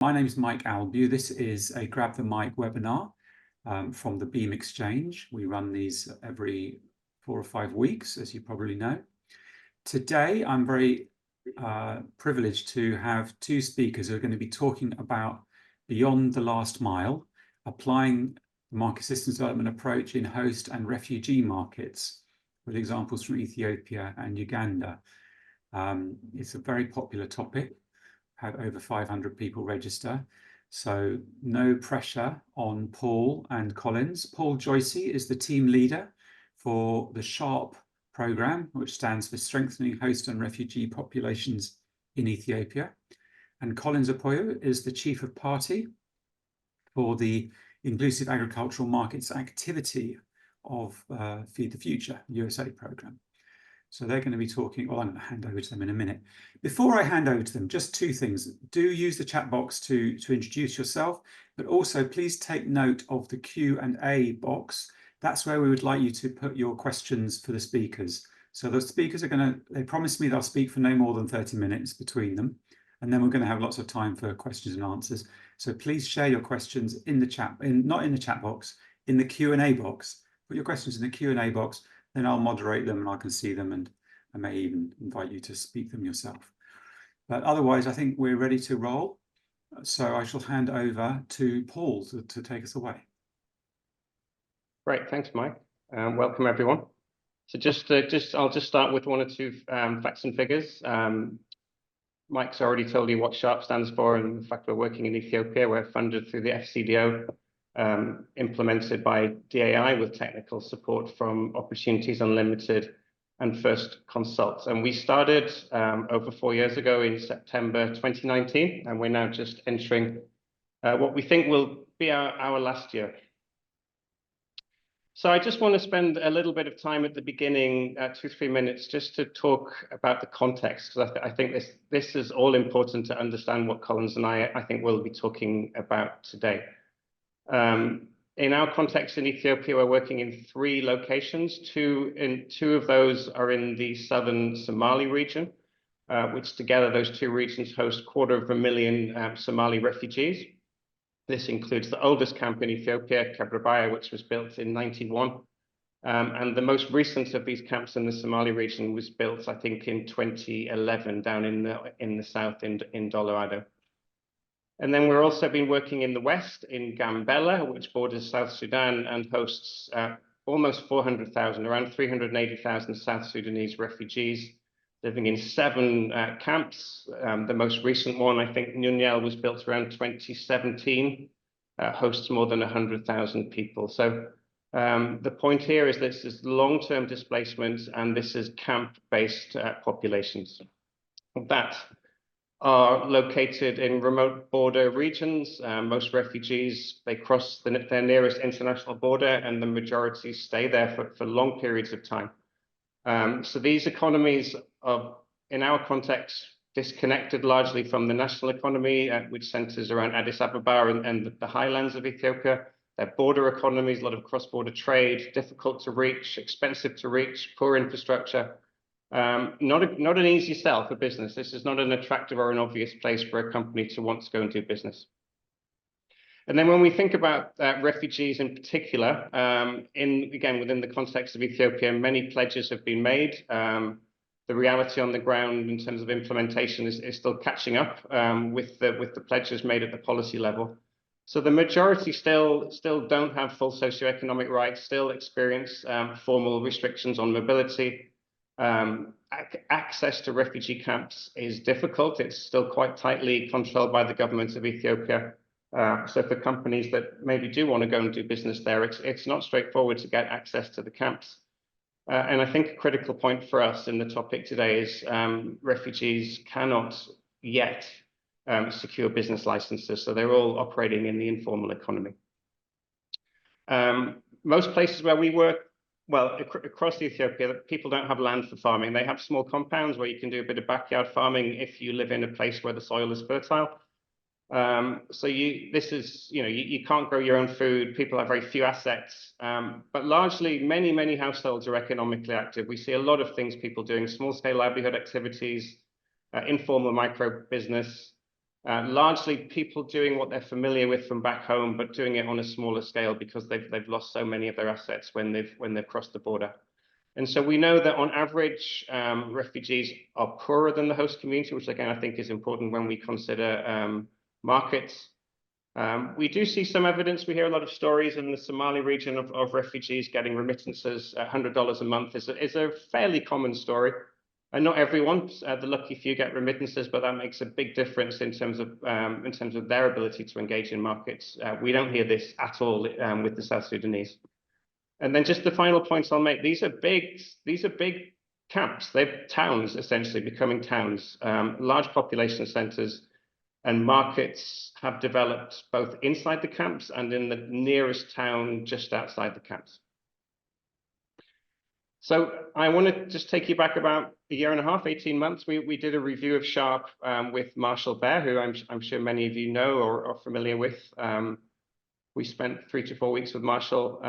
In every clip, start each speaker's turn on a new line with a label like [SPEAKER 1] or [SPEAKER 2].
[SPEAKER 1] My name is Mike Albu. This is a Grab the Mic webinar from the Beam Exchange. We run these every 4 or 5 weeks, as you probably know. Today, I'm very privileged to have 2 speakers who are going to be talking about beyond the last mile, applying the market systems development approach in host and refugee markets, with examples from Ethiopia and Uganda. It's a very popular topic. Had over 500 people register. So no pressure on Paul and Collins. Paul Joicey is the team leader for the SHARPE program, which stands for Strengthening Host and Refugee Populations in Ethiopia. And Collins Apuoyo is the chief of party for the Inclusive Agricultural Markets activity of Feed the Future USA program. So they're going to be talking, well, I'm going to hand over to them in a minute. Before I hand over to them, just 2 things. Do use the chat box to introduce yourself, but also please take note of the Q&A box. That's where we would like you to put your questions for the speakers. So the speakers are they promised me they'll speak for no more than 30 minutes between them. And then we're going to have lots of time for questions and answers. So please share your questions in the chat, not in the chat box, in the Q&A box. Put your questions in the Q&A box. Then I'll moderate them and I can see them, and I may even invite you to speak them yourself. But otherwise, I think we're ready to roll. So I shall hand over to Paul to take us away.
[SPEAKER 2] Great, thanks, Mike. Welcome, everyone. So I'll just start with 1 or 2 facts and figures. Mike's already told you what SHARPE stands for, and the fact we're working in Ethiopia. We're funded through the FCDO. Implemented by DAI with technical support from Opportunities Unlimited and First Consult. And we started over 4 years ago in September 2019, and we're now just entering what we think will be our last year. So I just want to spend a little bit of time at the beginning, 2-3 minutes, just to talk about the context, because I think this is all important to understand what Collins and I think we'll be talking about today. In our context in Ethiopia, we're working in 3 locations. 2 of those are in the southern Somali region, which together those 2 regions host 250,000 Somali refugees. This includes the oldest camp in Ethiopia, Kabrabaya, which was built in 91. And the most recent of these camps in the Somali region was built, I think, in 2011 down in the south in Colorado. And then we're also been working in the west in Gambela, which borders South Sudan and hosts almost 400,000, around 380,000 South Sudanese refugees living in 7 camps. The most recent one, I think, Nunyel, was built around 2017, hosts more than 100,000 people. So the point here is this is long-term displacement, and this is camp-based populations. That are located in remote border regions. Most refugees, they cross their nearest international border, and the majority stay there for long periods of time. So these economies are, in our context, disconnected largely from the national economy, which centers around Addis Ababa and the highlands of Ethiopia. They're border economies, a lot of cross-border trade, difficult to reach, expensive to reach, poor infrastructure. Not an easy sell for business. This is not an attractive or an obvious place for a company to want to go and do business. And then when we think about refugees in particular, again, within the context of Ethiopia, many pledges have been made. The reality on the ground in terms of implementation is still catching up with the pledges made at the policy level. So the majority still don't have full socioeconomic rights, still experience formal restrictions on mobility. Access to refugee camps is difficult. It's still quite tightly controlled by the government of Ethiopia. So for companies that maybe do want to go and do business there, it's not straightforward to get access to the camps. And I think a critical point for us in the topic today is refugees cannot yet secure business licenses. So they're all operating in the informal economy. Most places where we work, well, across Ethiopia, people don't have land for farming. They have small compounds where you can do a bit of backyard farming if you live in a place where the soil is fertile. So you can't grow your own food. People have very few assets, but largely many households are economically active. We see a lot of things people doing: small-scale livelihood activities, informal micro business, Largely people doing what they're familiar with from back home, but doing it on a smaller scale because they've lost so many of their assets when they've crossed the border. And so we know that on average, refugees are poorer than the host community, which again, I think is important when we consider markets. We do see some evidence. We hear a lot of stories in the Somali region of refugees getting remittances. $100 a month is a fairly common story. And not everyone, the lucky few, get remittances, but that makes a big difference in terms of their ability to engage in markets. We don't hear this at all with the South Sudanese. And then just the final points I'll make. These are big camps. They're towns, essentially, becoming towns, large population centers, and markets have developed both inside the camps and in the nearest town just outside the camps. So I want to just take you back about a year and a half, 18 months. We did a review of SHARPE with Marshall Bear, who I'm sure many of you know or are familiar with. We spent 3 to 4 weeks with Marshall,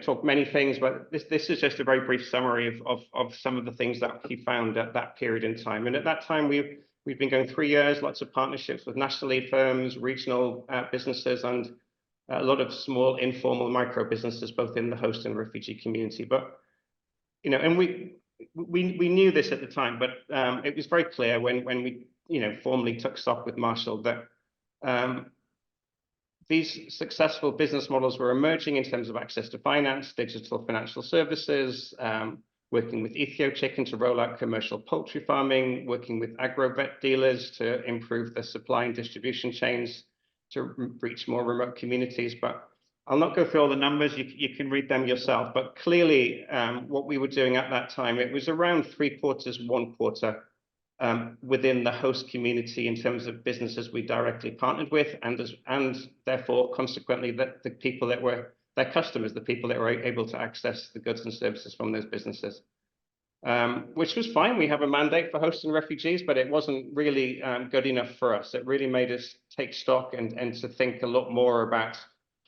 [SPEAKER 2] talked many things, but this is just a very brief summary of some of the things that he found at that period in time. And at that time, we've been going 3 years, lots of partnerships with national lead firms, regional businesses, and a lot of small informal micro businesses, both in the host and refugee community. But and we knew this at the time, but it was very clear when we formally took stock with Marshall that these successful business models were emerging in terms of access to finance, digital financial services, working with Ethio Chicken to roll out commercial poultry farming, working with agro-vet dealers to improve the supply and distribution chains to reach more remote communities. But I'll not go through all the numbers, you can read them yourself, but clearly what we were doing at that time, it was around 3/4, 1/4 within the host community in terms of businesses we directly partnered with, and therefore consequently the people that were their customers, the people that were able to access the goods and services from those businesses. Which was fine. We have a mandate for hosts and refugees, but it wasn't really good enough for us. It really made us take stock and to think a lot more about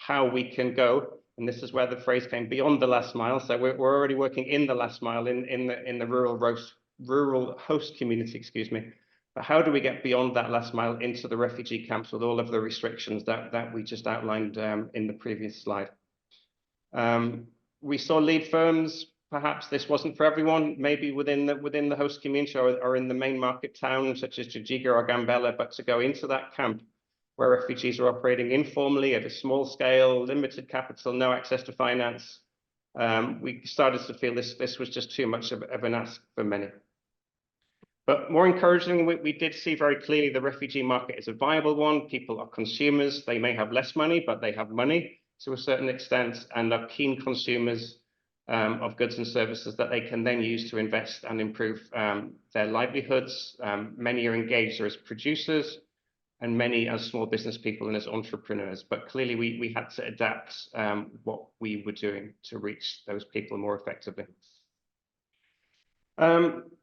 [SPEAKER 2] how we can go, and this is where the phrase came, beyond the last mile. So we're already working in the last mile in the rural host community, excuse me. But how do we get beyond that last mile into the refugee camps with all of the restrictions that we just outlined in the previous slide? We saw lead firms. Perhaps this wasn't for everyone, maybe within the host community or in the main market town, such as Jijjiga or Gambela, but to go into that camp where refugees are operating informally at a small scale, limited capital, no access to finance, we started to feel this was just too much of an ask for many. But more encouragingly, we did see very clearly the refugee market is a viable one. People are consumers. They may have less money, but they have money to a certain extent and are keen consumers of goods and services that they can then use to invest and improve their livelihoods. Many are engaged as producers, and many as small business people and as entrepreneurs. But clearly we had to adapt what we were doing to reach those people more effectively.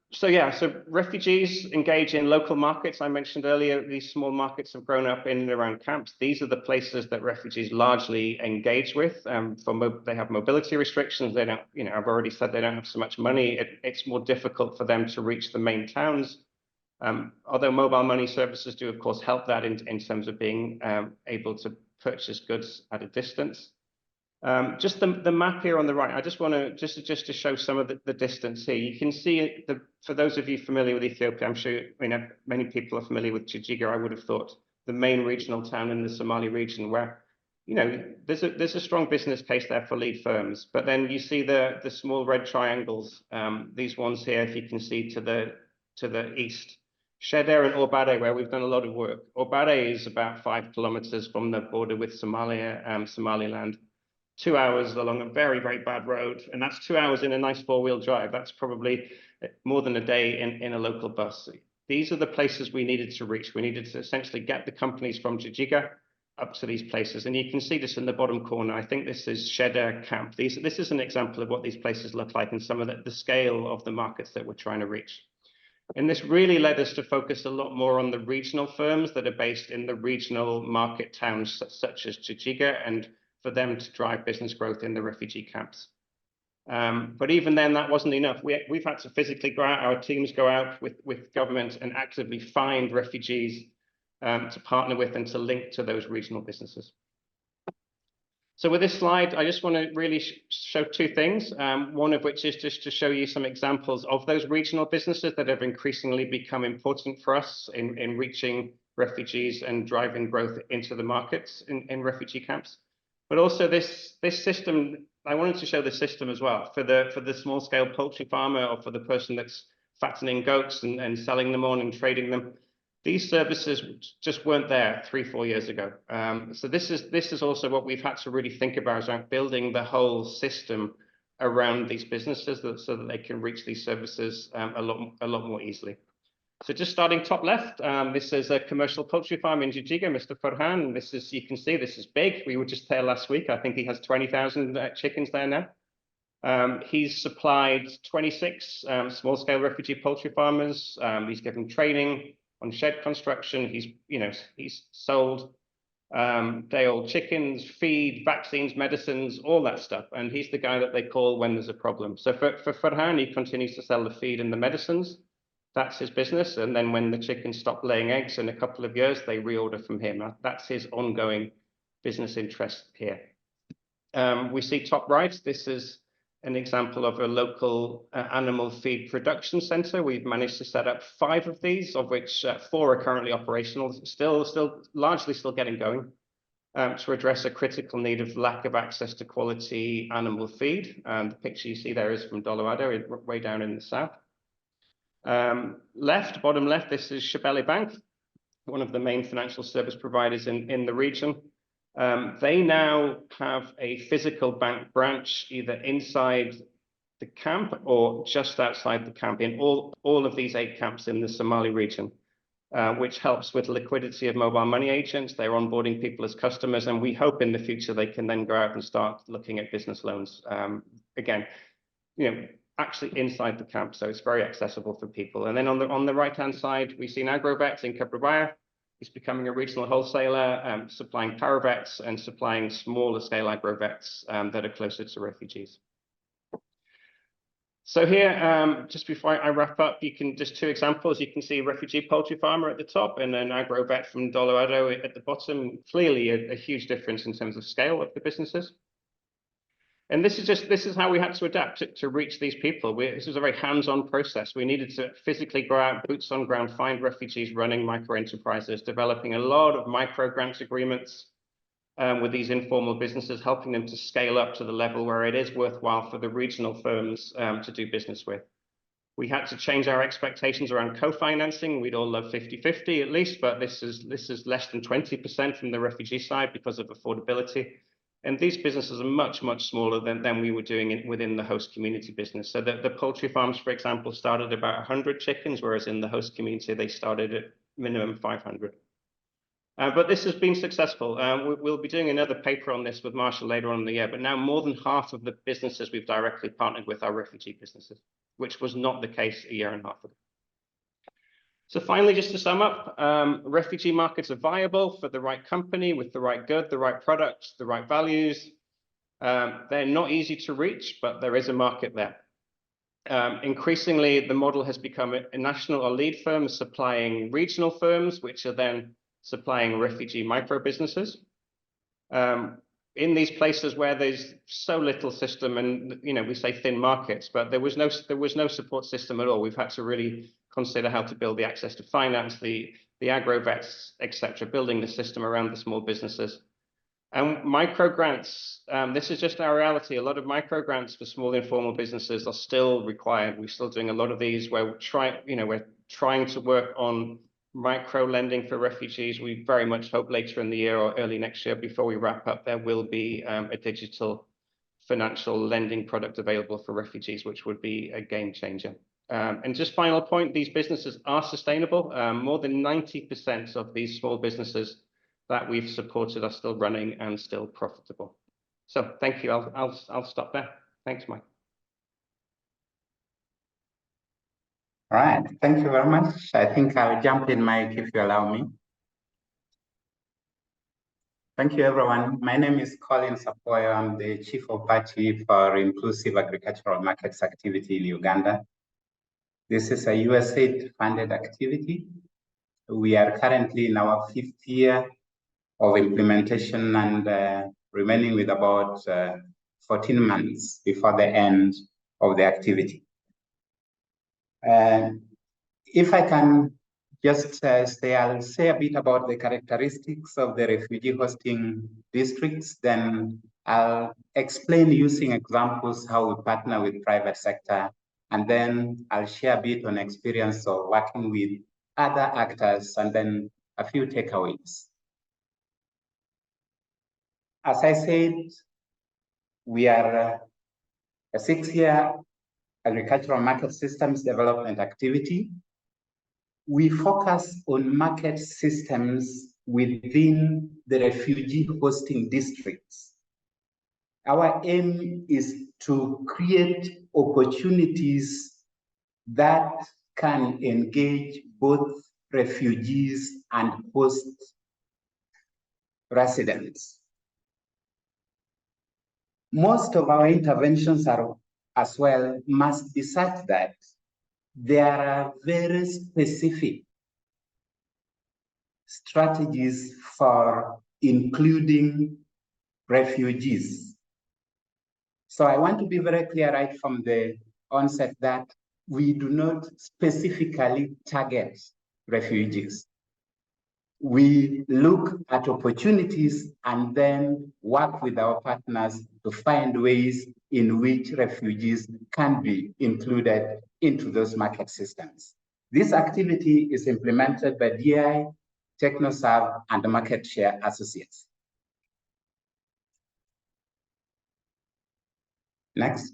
[SPEAKER 2] So refugees engage in local markets. I mentioned earlier, these small markets have grown up in and around camps. These are the places that refugees largely engage with. They have mobility restrictions. They don't, I've already said they don't have so much money. It's more difficult for them to reach the main towns. Although mobile money services do, of course, help that in terms of being able to purchase goods at a distance. Just the map here on the right, I just want to just to show some of the distance here. You can see for those of you familiar with Ethiopia, I'm sure many people are familiar with Jijjiga. I would have thought the main regional town in the Somali region, where there's a strong business case there for lead firms. But then you see the small red triangles, these ones here, if you can see to the east. Shedder and Orbade, where we've done a lot of work. Orbade is about 5 kilometers from the border with Somalia, Somaliland. 2 hours along a very, very bad road. And that's 2 hours in a nice 4-wheel drive. That's probably more than a day in a local bus. These are the places we needed to reach. We needed to essentially get the companies from Jijjiga up to these places. And you can see this in the bottom corner. I think this is Shedder Camp. This is an example of what these places look like and some of the scale of the markets that we're trying to reach. And this really led us to focus a lot more on the regional firms that are based in the regional market towns such as Jijjiga, and for them to drive business growth in the refugee camps. But even then, that wasn't enough. We've had to physically go out, our teams go out with government and actively find refugees to partner with and to link to those regional businesses. So with this slide, I just want to really show two things. One of which is just to show you some examples of those regional businesses that have increasingly become important for us in reaching refugees and driving growth into the markets in refugee camps. But also this system, I wanted to show the system as well for the small scale poultry farmer or for the person that's fattening goats and selling them on and trading them. These services just weren't there 3-4 years ago. So this is also what we've had to really think about building the whole system around these businesses so that they can reach these services a lot more easily. So just starting top left, this is a commercial poultry farm in Jijiga, Mr. Farhan. This is, you can see, this is big. We were just there last week. I think he has 20,000 chickens there now. He's supplied 26 small-scale refugee poultry farmers. He's given training on shed construction. He's sold day-old chickens, feed, vaccines, medicines, all that stuff. And he's the guy that they call when there's a problem. So for Farhan, he continues to sell the feed and the medicines. That's his business. And then when the chickens stop laying eggs in a couple of years, they reorder from him. That's his ongoing business interest here. We see top right, this is an example of a local animal feed production center. We've managed to set up 5 of these, of which 4 are currently operational, largely still getting going, to address a critical need of lack of access to quality animal feed. The picture you see there is from Dolorado, way down in the south. Bottom left, this is Shabelle Bank, one of the main financial service providers in the region. They now have a physical bank branch either inside the camp or just outside the camp in all of these 8 camps in the Somali region, which helps with liquidity of mobile money agents. They're onboarding people as customers, and we hope in the future they can then go out and start looking at business loans. Again, actually inside the camp, so it's very accessible for people. And then on the right-hand side, we see an agrovet in Cabrabaya. He's becoming a regional wholesaler, supplying paravets and supplying smaller scale agrovets that are closer to refugees. So here, just before I wrap up, just 2 examples. You can see a refugee poultry farmer at the top and an agrovet from Dolorado at the bottom. Clearly a huge difference in terms of scale of the businesses. And this is how we had to adapt to reach these people. This was a very hands-on process. We needed to physically go out, boots on ground, find refugees running micro-enterprises, developing a lot of micro-grant agreements with these informal businesses, helping them to scale up to the level where it is worthwhile for the regional firms to do business with. We had to change our expectations around co-financing. We'd all love 50-50 at least, but this is less than 20% from the refugee side because of affordability. And these businesses are much, much smaller than we were doing within the host community business. So the poultry farms, for example, started about 100 chickens, whereas in the host community, they started at minimum 500. But this has been successful. We'll be doing another paper on this with Marshall later on in the year, but now more than half of the businesses we've directly partnered with are refugee businesses, which was not the case a year and a half ago. So finally, just to sum up, refugee markets are viable for the right company with the right good, the right products, the right values. They're not easy to reach, but there is a market there. Increasingly, the model has become a national or lead firm supplying regional firms, which are then supplying refugee micro businesses. In these places where there's so little system and, we say thin markets, but there was no support system at all. We've had to really consider how to build the access to finance, the agrovets, etc., building the system around the small businesses. And micro grants, this is just our reality. A lot of micro grants for small informal businesses are still required. We're still doing a lot of these where we're trying to work on micro lending for refugees. We very much hope later in the year or early next year, before we wrap up, there will be a digital financial lending product available for refugees, which would be a game changer. And just final point, these businesses are sustainable. More than 90% of these small businesses that we've supported are still running and still profitable. So thank you. I'll stop there. Thanks, Mike.
[SPEAKER 3] All right, thank you very much. I think I'll jump in, Mike, if you allow me. Thank you, everyone. My name is Collins Apuoyo. I'm the Chief of Party for Inclusive Agricultural Markets Activity in Uganda. This is a USAID-funded activity. We are currently in our 5th year of implementation and remaining with about 14 months before the end of the activity. If I can just I'll say a bit about the characteristics of the refugee hosting districts, then I'll explain using examples how we partner with private sector, and then I'll share a bit on experience of working with other actors, and then a few takeaways. As I said, we are a 6-year agricultural market systems development activity. We focus on market systems within the refugee hosting districts. Our aim is to create opportunities that can engage both refugees and host residents. Most of our interventions are as well must be such that there are very specific strategies for including refugees. So I want to be very clear right from the onset that we do not specifically target refugees. We look at opportunities and then work with our partners to find ways in which refugees can be included into those market systems. This activity is implemented by DI, TechnoServe, and the Market Share Associates. Next.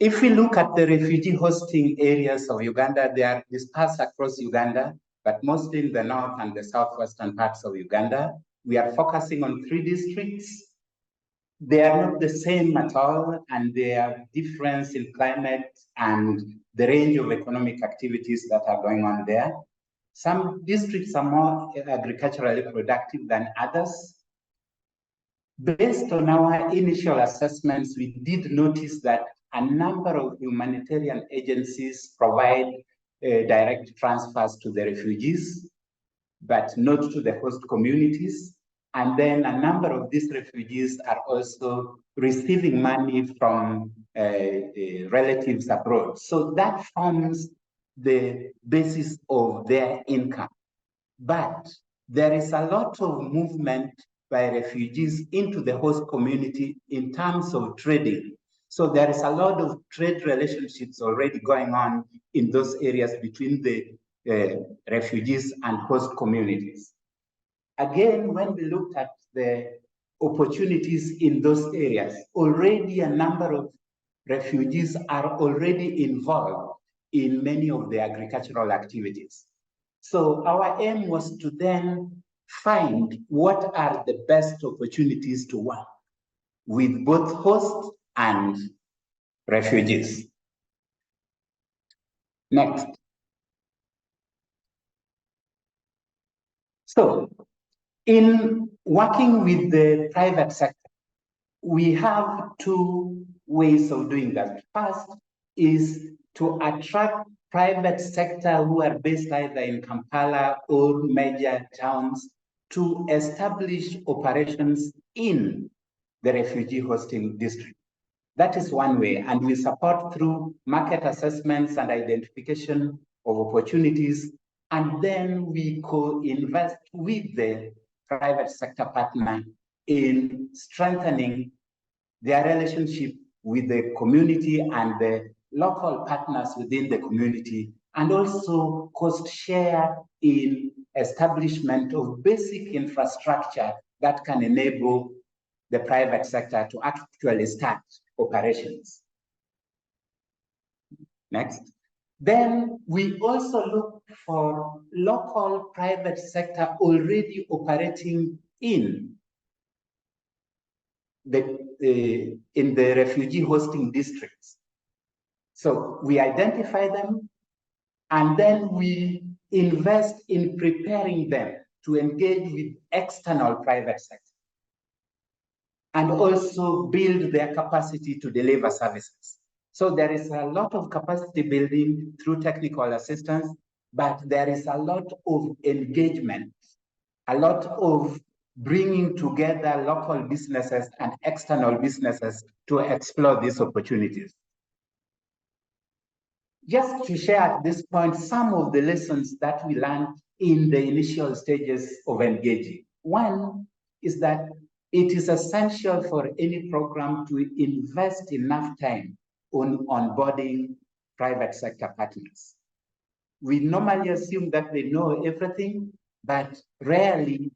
[SPEAKER 3] If we look at the refugee hosting areas of Uganda, they are dispersed across Uganda, but mostly in the north and the southwestern parts of Uganda. We are focusing on 3 districts. They are not the same at all, and they have difference in climate and the range of economic activities that are going on there. Some districts are more agriculturally productive than others. Based on our initial assessments, we did notice that a number of humanitarian agencies provide direct transfers to the refugees, but not to the host communities. And then a number of these refugees are also receiving money from relatives abroad. So that forms the basis of their income. But there is a lot of movement by refugees into the host community in terms of trading. So there is a lot of trade relationships already going on in those areas between the refugees and host communities. Again, when we looked at the opportunities in those areas, already a number of refugees are already involved in many of the agricultural activities. So our aim was to then find what are the best opportunities to work with both hosts and refugees. Next. So, in working with the private sector, we have 2 ways of doing that. First is to attract private sector who are based either in Kampala or major towns to establish operations in the refugee hosting district. That is one way, and we support through market assessments and identification of opportunities, and then we co-invest with the private sector partner in strengthening their relationship with the community and the local partners within the community, and also cost share in establishment of basic infrastructure that can enable the private sector to actually start operations. Next. Then we also look for local private sector already operating in the refugee hosting districts. So we identify them, and then we invest in preparing them to engage with external private sector, and also build their capacity to deliver services. So there is a lot of capacity building through technical assistance, but there is a lot of engagement, a lot of bringing together local businesses and external businesses to explore these opportunities. Just to share at this point some of the lessons that we learned in the initial stages of engaging. One is that it is essential for any program to invest enough time on onboarding private sector partners. We normally assume that they know everything, but rarely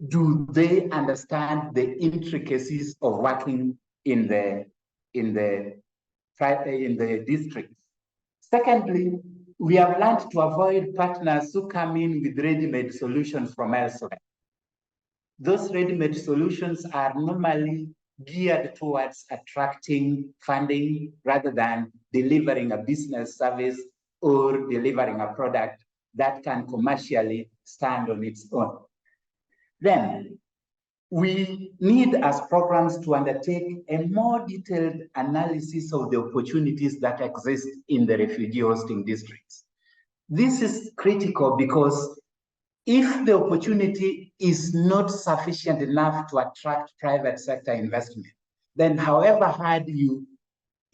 [SPEAKER 3] do they understand the intricacies of working in the district. Secondly, we have learned to avoid partners who come in with ready-made solutions from elsewhere. Those ready-made solutions are normally geared towards attracting funding rather than delivering a business service or delivering a product that can commercially stand on its own. Then, we need as programs to undertake a more detailed analysis of the opportunities that exist in the refugee hosting districts. This is critical because if the opportunity is not sufficient enough to attract private sector investment, then however hard you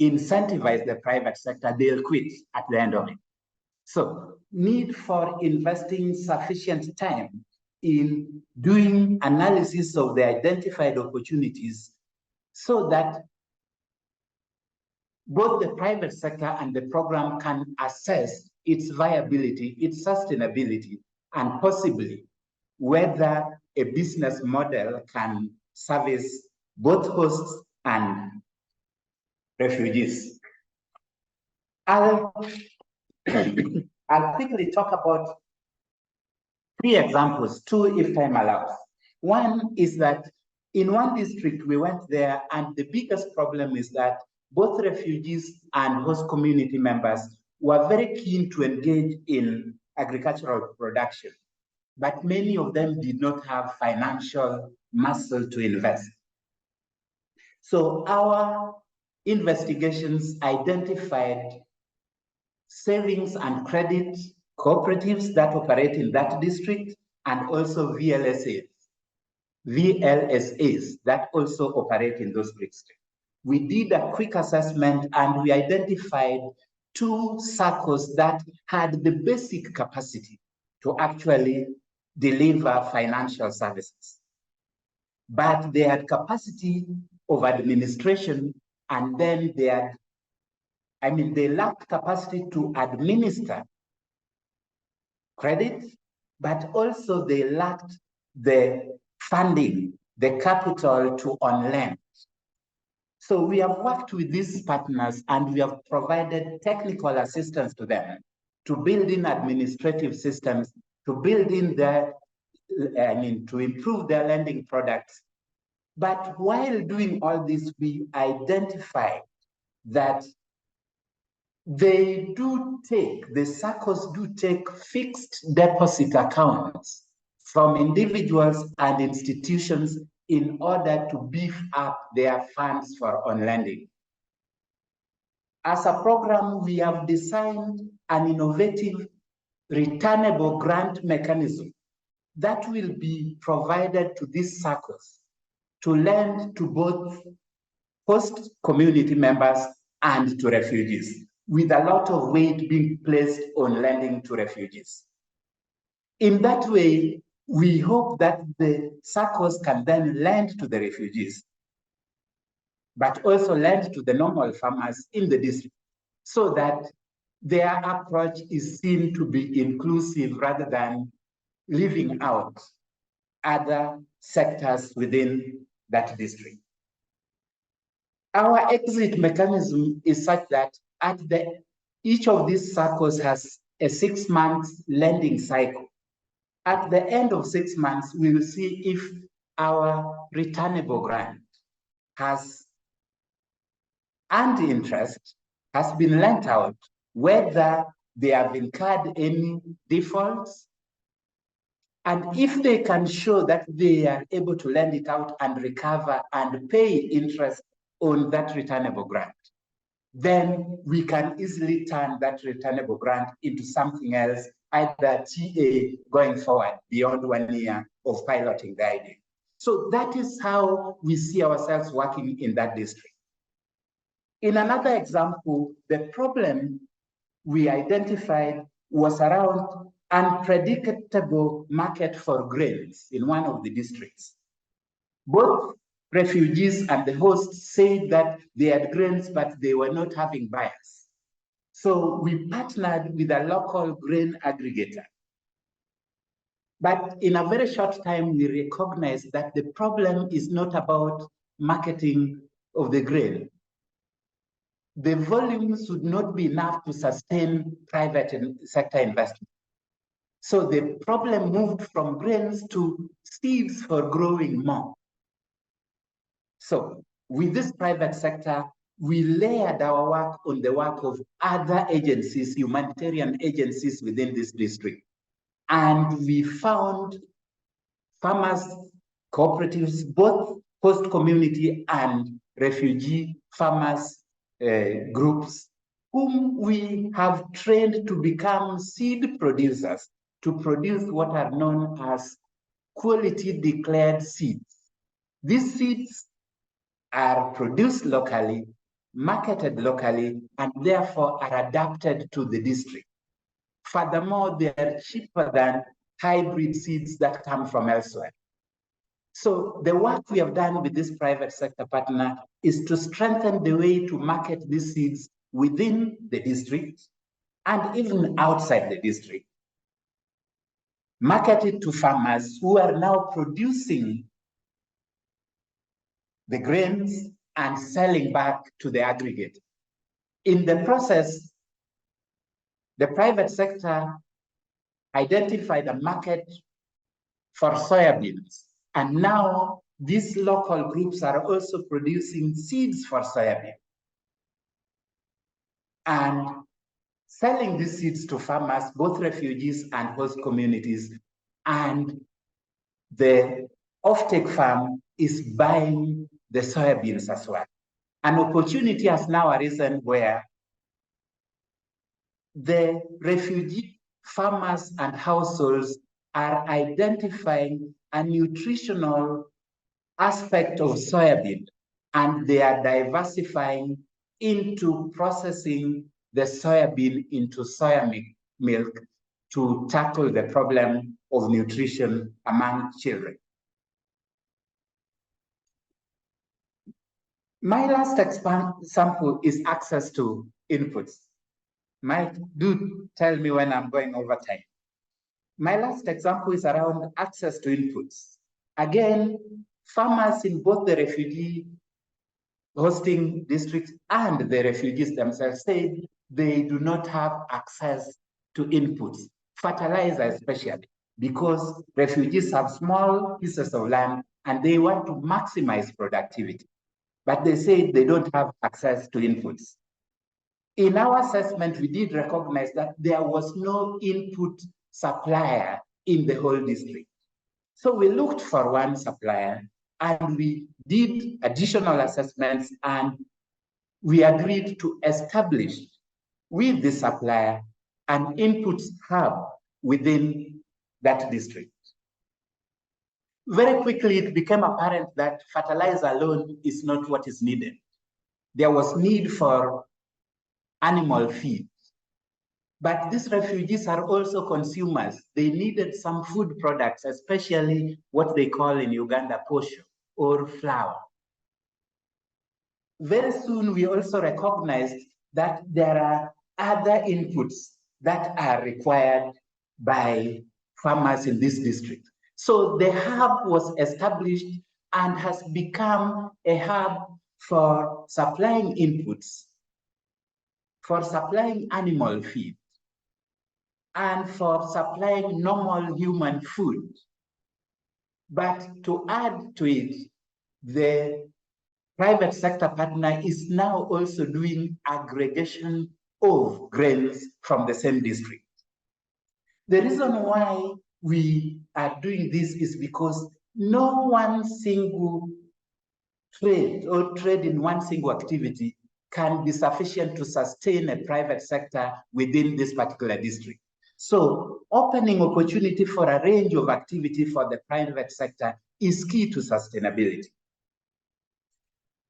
[SPEAKER 3] incentivize the private sector, they'll quit at the end of it. So, need for investing sufficient time in doing analysis of the identified opportunities so that both the private sector and the program can assess its viability, its sustainability, and possibly whether a business model can service both hosts and refugees. I'll quickly talk about 3 examples, 2 if time allows. One is that in one district, we went there, and the biggest problem is that both refugees and host community members were very keen to engage in agricultural production, but many of them did not have financial muscle to invest. So our investigations identified savings and credit cooperatives that operate in that district, and also VLSAs that also operate in those districts. We did a quick assessment and we identified 2 circles that had the basic capacity to actually deliver financial services. But they had capacity of administration, and then they lacked capacity to administer credit, but also they lacked the funding, the capital to on-lend. So we have worked with these partners and we have provided technical assistance to them to build in administrative systems, to build in their, to improve their lending products. But while doing all this, we identified that the SACCOs do take fixed deposit accounts from individuals and institutions in order to beef up their funds for on-lending. As a program, we have designed an innovative returnable grant mechanism that will be provided to these SACCOs to lend to both host community members and to refugees, with a lot of weight being placed on lending to refugees. In that way, we hope that the SACCOs can then lend to the refugees, but also lend to the normal farmers in the district, so that their approach is seen to be inclusive rather than leaving out other sectors within that district. Our exit mechanism is such that each of these SACCOs has a 6-month lending cycle. At the end of 6 months, we will see if our returnable grant has earned interest, has been lent out, whether they have incurred any defaults, and if they can show that they are able to lend it out and recover and pay interest on that returnable grant. then we can easily turn that returnable grant into something else, either TA going forward beyond 1 year of piloting the idea. So that is how we see ourselves working in that district. In another example, the problem we identified was around unpredictable market for grains in one of the districts. Both refugees and the hosts said that they had grains, but they were not having buyers. So we partnered with a local grain aggregator. But in a very short time, we recognized that the problem is not about marketing of the grain. The volumes would not be enough to sustain private sector investment. So the problem moved from grains to seeds for growing more. So with this private sector, we layered our work on the work of other agencies, humanitarian agencies within this district. And we found farmers, cooperatives, both host community and refugee farmers groups, whom we have trained to become seed producers, to produce what are known as quality declared seeds. These seeds are produced locally, marketed locally, and therefore are adapted to the district. Furthermore, they are cheaper than hybrid seeds that come from elsewhere. So the work we have done with this private sector partner is to strengthen the way to market these seeds within the district and even outside the district. Market it to farmers who are now producing the grains and selling back to the aggregate. In the process, the private sector identified a market for soybeans. And now these local groups are also producing seeds for soybean and selling these seeds to farmers, both refugees and host communities. And the offtake farm is buying the soybeans as well. An opportunity has now arisen where the refugee farmers and households are identifying a nutritional aspect of soybean, and they are diversifying into processing the soybean into soya milk to tackle the problem of nutrition among children. My last example is access to inputs. Mike, do tell me when I'm going over time. My last example is around access to inputs. Again, farmers in both the refugee hosting districts and the refugees themselves said they do not have access to inputs, fertilizer especially, because refugees have small pieces of land and they want to maximize productivity. But they say they don't have access to inputs. In our assessment, we did recognize that there was no input supplier in the whole district. So we looked for one supplier and we did additional assessments and we agreed to establish with the supplier an inputs hub within that district. Very quickly, it became apparent that fertilizer alone is not what is needed. There was need for animal feed. But these refugees are also consumers. They needed some food products, especially what they call in Uganda posho or flour. Very soon, we also recognized that there are other inputs that are required by farmers in this district. So the hub was established and has become a hub for supplying inputs, for supplying animal feed, and for supplying normal human food. But to add to it, the private sector partner is now also doing aggregation of grains from the same district. The reason why we are doing this is because no one single trade or trade in one single activity can be sufficient to sustain a private sector within this particular district. So opening opportunity for a range of activity for the private sector is key to sustainability.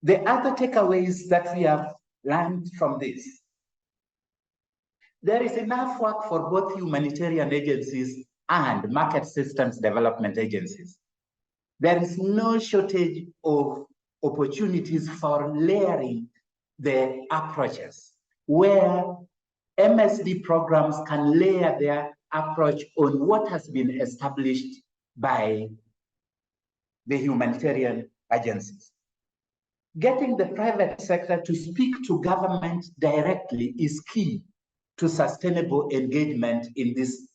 [SPEAKER 3] The other takeaways that we have learned from this: there is enough work for both humanitarian agencies and market systems development agencies. There is no shortage of opportunities for layering the approaches, where MSD programs can layer their approach on what has been established by the humanitarian agencies. Getting the private sector to speak to government directly is key to sustainable engagement in these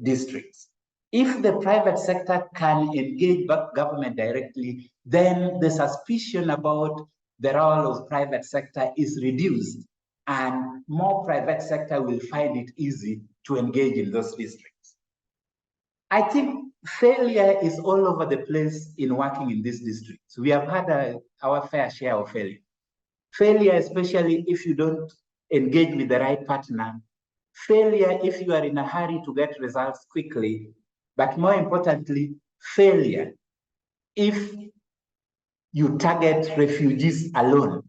[SPEAKER 3] districts. If the private sector can engage government directly, then the suspicion about the role of private sector is reduced, and more private sector will find it easy to engage in those districts. I think failure is all over the place in working in these districts. We have had our fair share of failure. Failure, especially if you don't engage with the right partner. Failure if you are in a hurry to get results quickly. But more importantly, failure if you target refugees alone.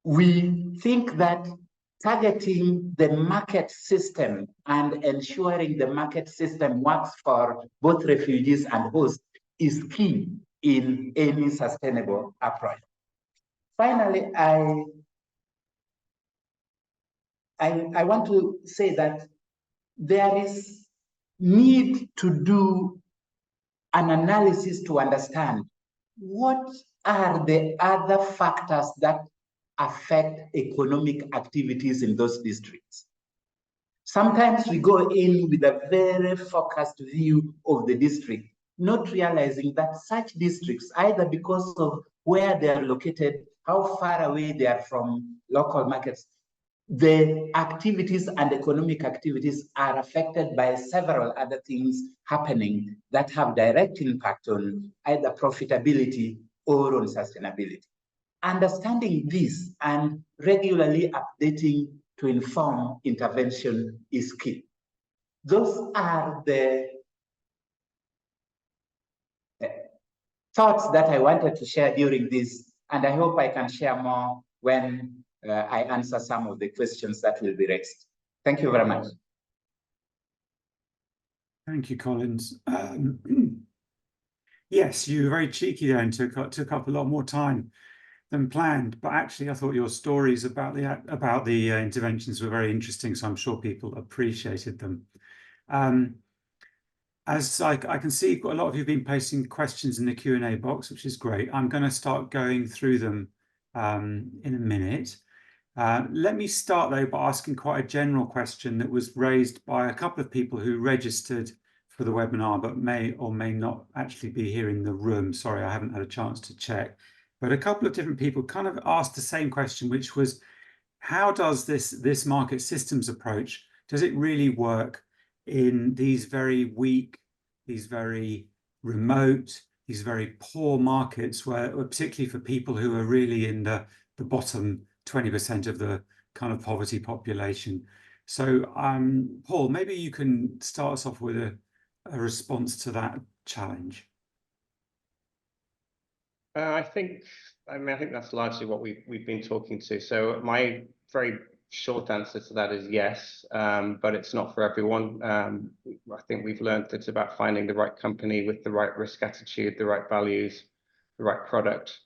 [SPEAKER 3] We think that targeting the market system and ensuring the market system works for both refugees and hosts is key in any sustainable approach. Finally, I want to say that there is need to do an analysis to understand what are the other factors that affect economic activities in those districts. Sometimes we go in with a very focused view of the district, not realizing that such districts, either because of where they are located, how far away they are from local markets, the activities and economic activities are affected by several other things happening that have direct impact on either profitability or on sustainability. Understanding this and regularly updating to inform intervention is key. Those are the thoughts that I wanted to share during this, and I hope I can share more when I answer some of the questions that will be raised. Thank you very much.
[SPEAKER 1] Thank you, Collins. Yes, you were very cheeky there and took up a lot more time than planned, but actually I thought your stories about the interventions were very interesting, so I'm sure people appreciated them. As I can see, a lot of you have been posting questions in the Q&A box, which is great. I'm going to start going through them in a minute. Let me start though by asking quite a general question that was raised by a couple of people who registered for the webinar but may or may not actually be here in the room. Sorry, I haven't had a chance to check. But a couple of different people kind of asked the same question, which was, how does this market systems approach, does it really work in these very weak, these very remote, these very poor markets, where particularly for people who are really in the bottom 20% of the kind of poverty population? So Paul, maybe you can start us off with a response to that challenge.
[SPEAKER 2] I think that's largely what we've been talking to. So my very short answer to that is yes, but it's not for everyone. I think we've learned it's about finding the right company with the right risk attitude, the right values, the right product,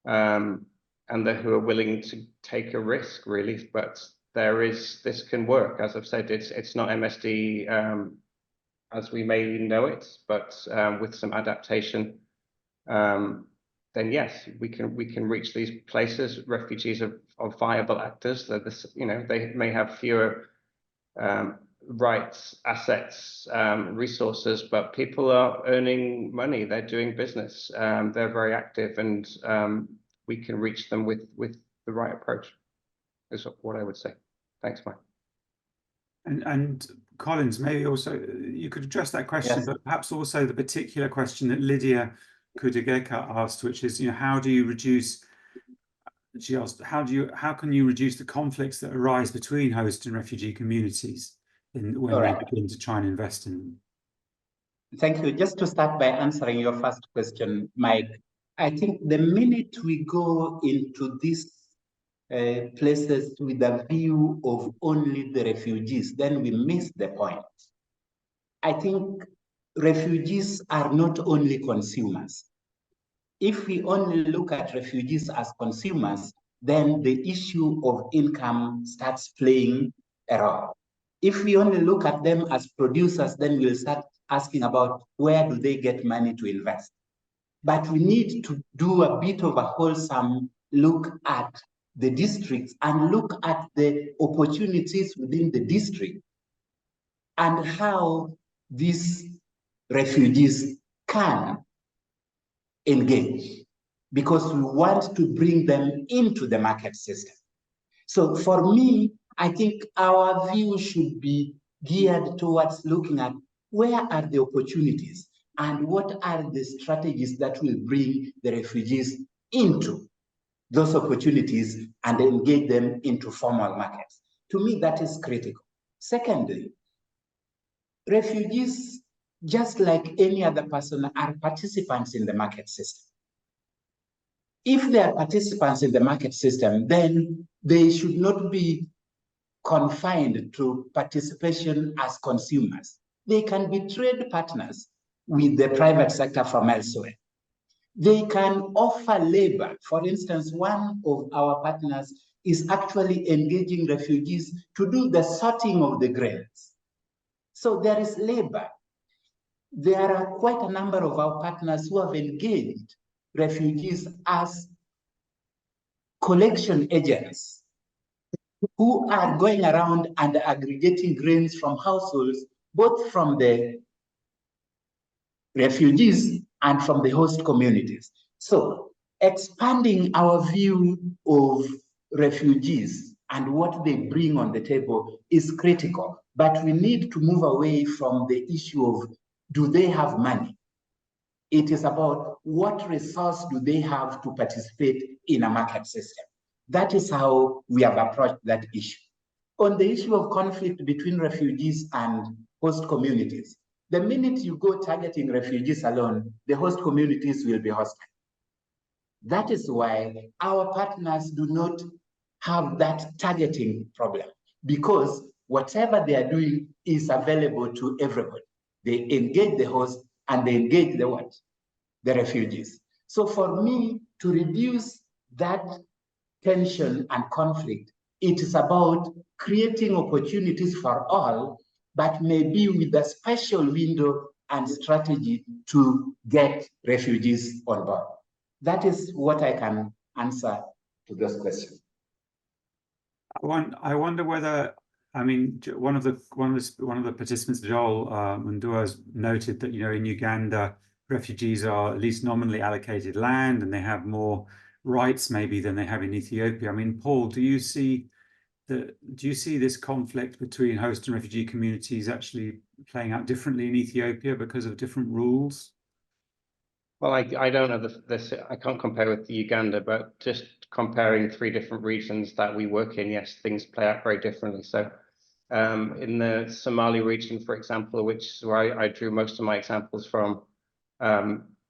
[SPEAKER 2] and who are willing to take a risk, really. But this can work. As I've said, it's not MSD as we may know it, but with some adaptation, then yes, we can reach these places. Refugees are viable actors. They may have fewer rights, assets, resources, but people are earning money. They're doing business. They're very active, and we can reach them with the right approach. Is what I would say. Thanks, Mike.
[SPEAKER 1] And Collins, maybe also you could address that question, yes, but perhaps also the particular question that Lydia Kudageka asked, which is, how do you reduce she asked, how can you reduce the conflicts that arise between host and refugee communities when they begin to try and invest in them?
[SPEAKER 3] Thank you. Just to start by answering your first question, Mike, I think the minute we go into these places with a view of only the refugees, then we miss the point. I think refugees are not only consumers. If we only look at refugees as consumers, then the issue of income starts playing a role. If we only look at them as producers, then we'll start asking about where do they get money to invest. But we need to do a bit of a wholesome look at the districts and look at the opportunities within the district and how these refugees can engage, because we want to bring them into the market system. So for me, I think our view should be geared towards looking at where are the opportunities and what are the strategies that will bring the refugees into those opportunities and engage them into formal markets. To me, that is critical. Secondly, refugees, just like any other person, are participants in the market system. If they are participants in the market system, then they should not be confined to participation as consumers. They can be trade partners with the private sector from elsewhere. They can offer labor. For instance, one of our partners is actually engaging refugees to do the sorting of the grains. So there is labor. There are quite a number of our partners who have engaged refugees as collection agents who are going around and aggregating grains from households, both from the refugees and from the host communities. So expanding our view of refugees and what they bring on the table is critical, but we need to move away from the issue of do they have money? It is about what resource do they have to participate in a market system. That is how we have approached that issue. On the issue of conflict between refugees and host communities, the minute you go targeting refugees alone, the host communities will be hostile. That is why our partners do not have that targeting problem, because whatever they are doing is available to everybody. They engage the host and they engage the what? The refugees. So for me, to reduce that tension and conflict, it is about creating opportunities for all, but maybe with a special window and strategy to get refugees on board. That is what I can answer to those questions.
[SPEAKER 1] I wonder whether, I mean, one of the participants, Joel Mundua, has noted that, you know, in Uganda, refugees are at least nominally allocated land and they have more rights maybe than they have in Ethiopia. I mean, Paul, do you see this conflict between host and refugee communities actually playing out differently in Ethiopia because of different rules?
[SPEAKER 2] Well, I don't know this. I can't compare with Uganda, but just comparing 3 different regions that we work in, yes, things play out very differently. So in the Somali region, for example, which is where I drew most of my examples from,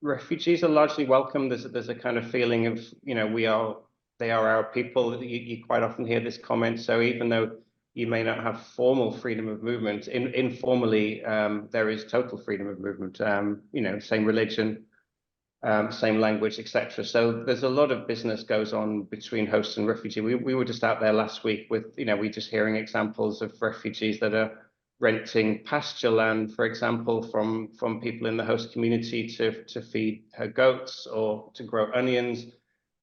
[SPEAKER 2] refugees are largely welcome. There's a kind of feeling of, you know, they are our people. You quite often hear this comment. So even though you may not have formal freedom of movement, informally, there is total freedom of movement, you know, same religion, same language, etc. So there's a lot of business goes on between host and refugee. We were just out there last week with, you know, we just hearing examples of refugees that are renting pasture land, for example, from people in the host community to feed her goats or to grow onions,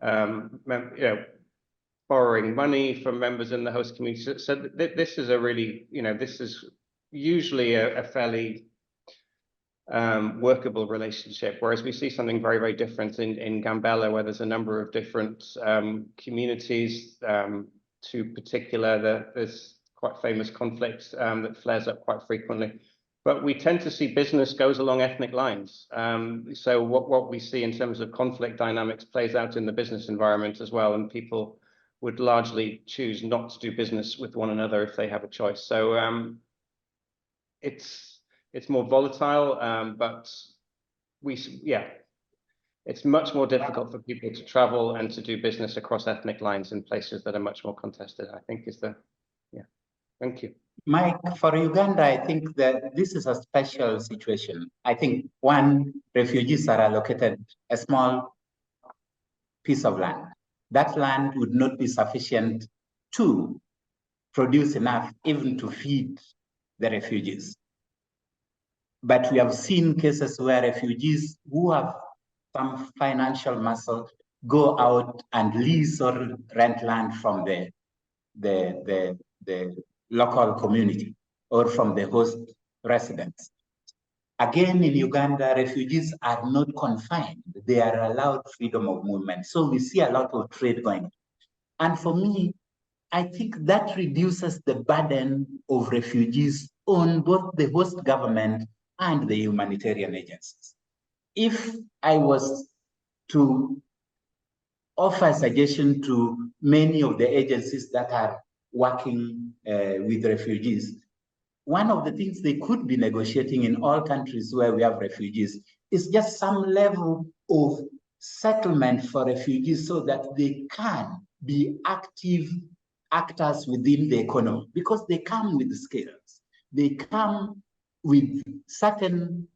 [SPEAKER 2] you know, borrowing money from members in the host community. So this is a really, you know, this is usually a fairly workable relationship, whereas we see something very, very different in Gambela, where there's a number of different communities. To particular, there's quite famous conflicts that flares up quite frequently. but we tend to see business goes along ethnic lines. So what we see in terms of conflict dynamics plays out in the business environment as well, and people would largely choose not to do business with one another if they have a choice. So it's more volatile, but it's much more difficult for people to travel and to do business across ethnic lines in places that are much more contested, I think is the, thank you.
[SPEAKER 3] Mike, for Uganda, I think that this is a special situation. I think one, refugees are allocated a small piece of land. That land would not be sufficient to produce enough even to feed the refugees. But we have seen cases where refugees who have some financial muscle go out and lease or rent land from the local community or from the host residents. Again, in Uganda, refugees are not confined. They are allowed freedom of movement. So we see a lot of trade going on. And for me, I think that reduces the burden of refugees on both the host government and the humanitarian agencies. If I was to offer a suggestion to many of the agencies that are working with refugees, one of the things they could be negotiating in all countries where we have refugees is just some level of settlement for refugees so that they can be active actors within the economy, because they come with skills. They come with certain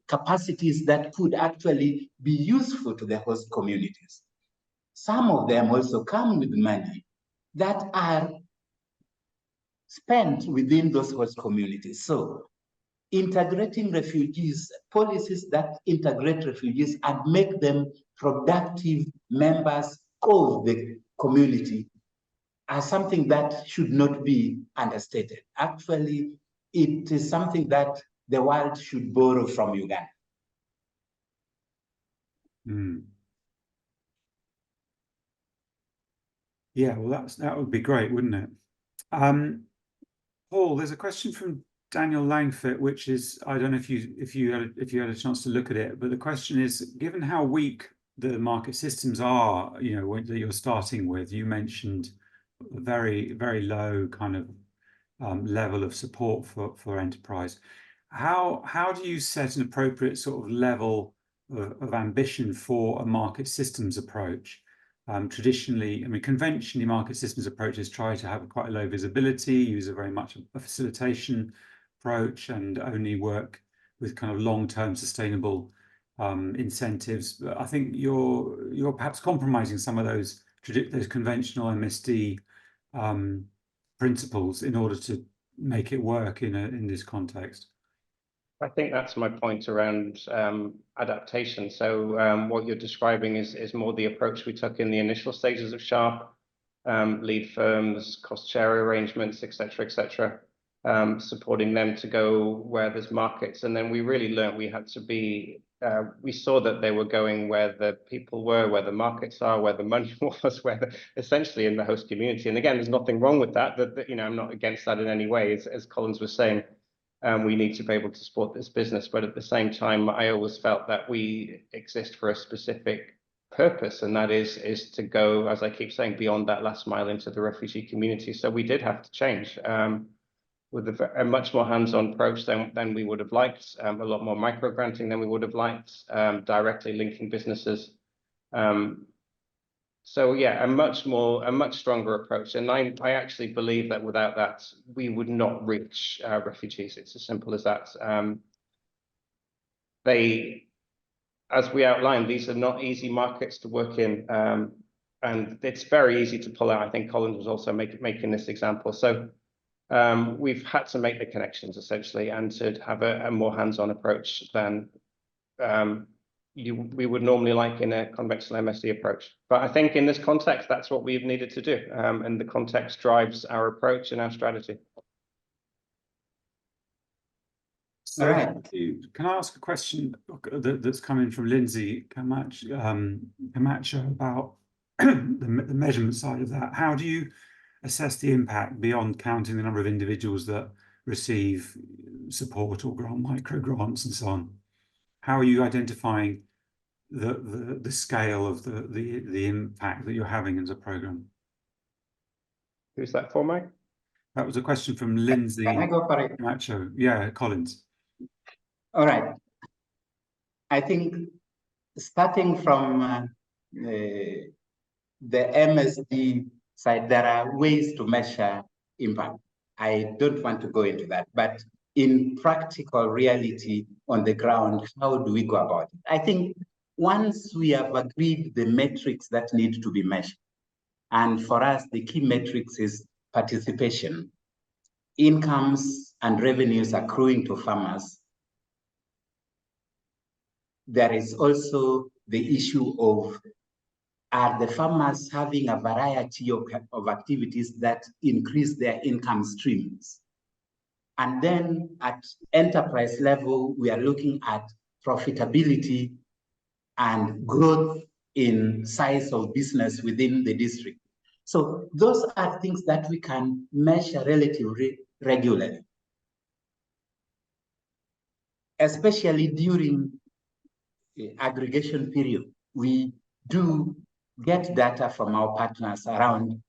[SPEAKER 3] capacities that could actually be useful to the host communities. Some of them also come with money that are spent within those host communities. So integrating refugees, policies that integrate refugees and make them productive members of the community are something that should not be understated. Actually, it is something that the world should borrow from Uganda.
[SPEAKER 1] Yeah, well, that would be great, wouldn't it? Paul, there's a question from Daniel Langford, which is, I don't know if you had a chance to look at it, but the question is, given how weak the market systems are, that you're starting with, you mentioned a very, very low kind of level of support for enterprise. How do you set an appropriate sort of level of ambition for a market systems approach? Traditionally, conventionally, market systems approaches try to have quite a low visibility, use a very much a facilitation approach, and only work with kind of long-term sustainable incentives. But I think you're perhaps compromising some of those conventional MSD principles in order to make it work in this context.
[SPEAKER 2] I think that's my point around adaptation. So what you're describing is more the approach we took in the initial stages of SHARPE, lead firms, cost share arrangements, et cetera, supporting them to go where there's markets. And then we really learned we had to be, we saw that they were going where the people were, where the markets are, where the money was, essentially in the host community. And again, there's nothing wrong with that, I'm not against that in any way, as Collins was saying. We need to be able to support this business, but at the same time, I always felt that we exist for a specific purpose, and that is to go, as I keep saying, beyond that last mile into the refugee community. So we did have to change with a much more hands-on approach than we would have liked, a lot more micro-granting than we would have liked, directly linking businesses. So yeah, a much stronger approach. And I actually believe that without that, we would not reach refugees. It's as simple as that. As we outlined, these are not easy markets to work in. And it's very easy to pull out. I think Collins was also making this example. So we've had to make the connections essentially, and to have a more hands-on approach than we would normally like in a conventional MSD approach. But I think in this context, that's what we've needed to do. And the context drives our approach and our strategy.
[SPEAKER 1] So can I ask a question that's coming from Lindsay Camacho about the measurement side of that? How do you assess the impact beyond counting the number of individuals that receive support or micro grants and so on. How are you identifying the scale of the impact that you're having as a program?
[SPEAKER 2] Who's that for, Mike?
[SPEAKER 1] That was a question from Lindsay.
[SPEAKER 3] Can I go for it?
[SPEAKER 1] Macho. Yeah, Collins.
[SPEAKER 3] All right. I think starting from the MSD side, there are ways to measure impact. I don't want to go into that, but in practical reality on the ground, how do we go about it? I think once we have agreed the metrics that need to be measured, and for us, the key metrics is participation, incomes and revenues accruing to farmers. There is also the issue of, are the farmers having a variety of activities that increase their income streams? And then at enterprise level, we are looking at profitability and growth in size of business within the district. So those are things that we can measure relatively regularly, especially during the aggregation period. We do get data from our partners around